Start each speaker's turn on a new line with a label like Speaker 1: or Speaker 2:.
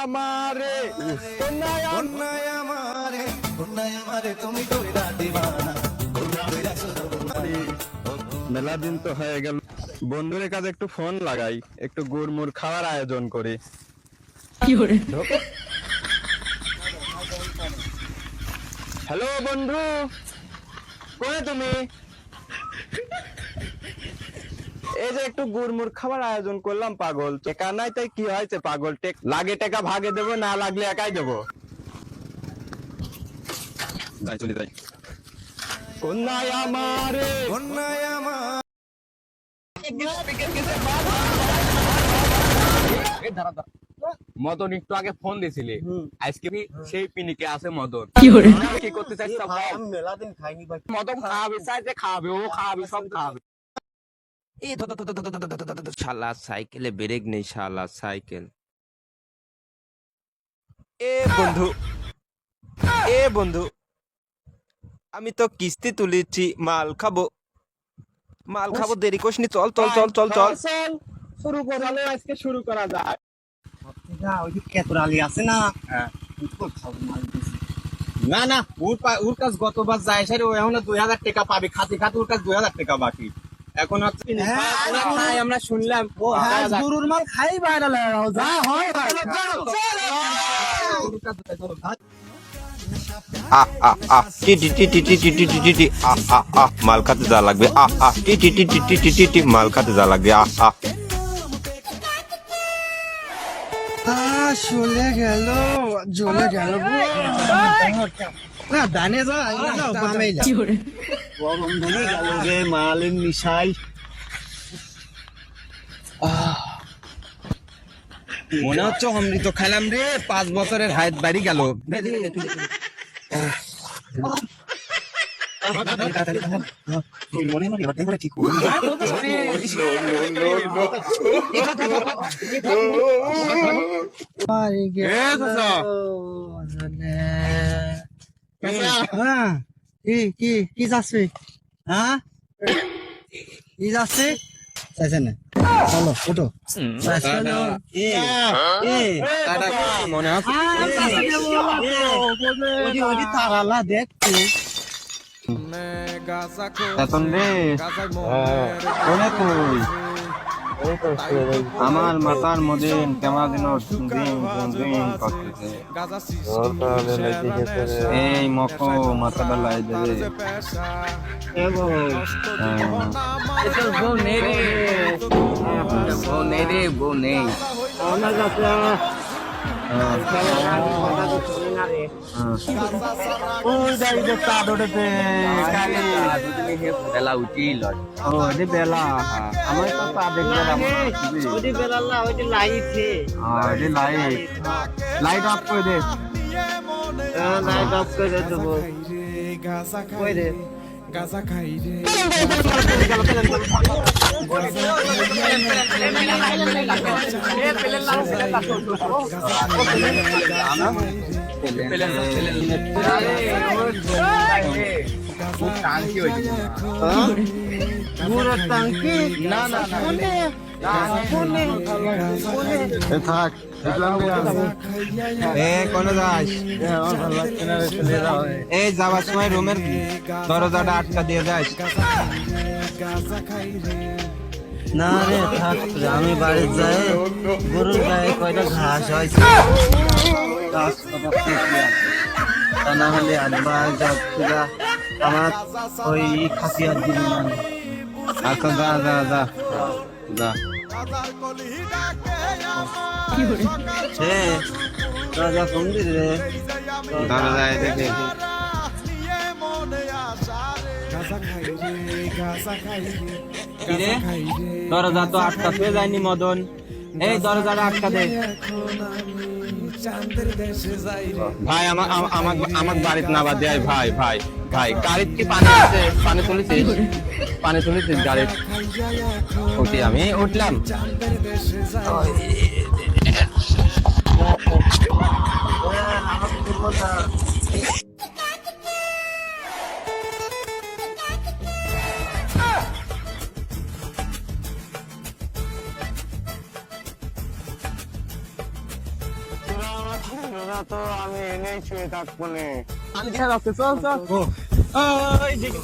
Speaker 1: আমারে তুমি কইরা দিবানা মেলা দিন তো হয়ে গেল, বন্ধুর কাছে একটু ফোন লাগাই, একটু গুড়মুড় খাওয়ার আয়োজন করি। হ্যালো বন্ধু, কোথায় তুমি? এই যে একটু গুড়মুড় খাবার আয়োজন করলাম, পাগল টেকা নাই তাই কি হয়েছে, পাগল লাগে টেকা ভাগে দেবো, না লাগলে একাই দেবো। যাই চলে যাই। কন্যায় আমারে
Speaker 2: মদন একটু আগে ফোন দিছিলি, আজকে সেই পিনিকে আছে মদন। কি করতে চাইছিস?
Speaker 1: মেলা দিন খাইনি ভাই।
Speaker 2: মদন খাওয়াবে, চাইছে খাওয়াবে, ও খাওয়াবে, সব খাওয়াবে।
Speaker 3: শালা সাইকেলে ব্রেক নেই, শালা সাইকেল। এ বন্ধু আমি তো কিস্তি তুলেছি, মাল খাবো দেরি করিস নি, চল চল চল চল চল
Speaker 1: শুরু করালে আজকে শুরু করা যায়।
Speaker 4: ওই যে কেতরালি আছে না,
Speaker 2: না না, ওর কাছ গতবার যায় সারি, ও এখন 2000 টাকা পাবে, খাতে খাতে ওর কাছ 2000 টাকা বাকি। এখন আমরা শুনলাম
Speaker 4: গরুর মাল খাই বাইরে যা হয়
Speaker 3: মাল খাতে যা লাগবে, মাল খাতে যা লাগবে।
Speaker 4: চলে গেল না দানে যা গরম ধরে গেল রে মালের নিশাই।
Speaker 2: মনে হচ্ছে অমৃত খাইলাম রে, 5 বছরের হায়াত বাড়ি গেল।
Speaker 4: কি যাচ্ছে? হ্যাঁ কি যাচ্ছে? চাইছে না, চলো ওঠো।
Speaker 2: মনে হচ্ছে
Speaker 4: তারালা দেখ
Speaker 1: এখন রে আমার মাথার মধ্যে কেমন দিন করতেছে। এই মকো মাথাটা লাই দেবে।
Speaker 2: বউ নেই। বেলা উঠিল
Speaker 1: বেলা আমার তো পা দেখবে লাইট অফ করে দে,
Speaker 4: লাইট অফ করে দেবো।
Speaker 5: গাজা খাই রে
Speaker 4: টাঙ্কি
Speaker 1: না না থাক
Speaker 2: কোন যাস? এই যাবার সময় রুমের দরজাটা আটকা দিয়ে যাস।
Speaker 4: না রে থাক, আমি বাড়ি যাই, গরুর গায়ে কয়টা ঘাস হয়েছে, তা না হলে আনবার যা আমার ওই খাসিয়ার দিন।
Speaker 1: আচ্ছা যা যা যা যা।
Speaker 4: রাজা ফোন দিল রে,
Speaker 1: দরজায় দেখে
Speaker 2: দরজা তো আটকা পেয়ে যায়নি মদন, এই দরজাটা আটকা দে
Speaker 1: ভাই। আমার বাড়িতে না বাদ দেয় ভাই। গাড়ির কি পানি আছে? পানি তুলেছিস গাড়ির? ওটি আমি উঠলাম। তোরা তো আমি এনেই শুয়ে থাকবো নে।
Speaker 4: আমি দেখা যাচ্ছে চল চল
Speaker 2: ও ওই দিকে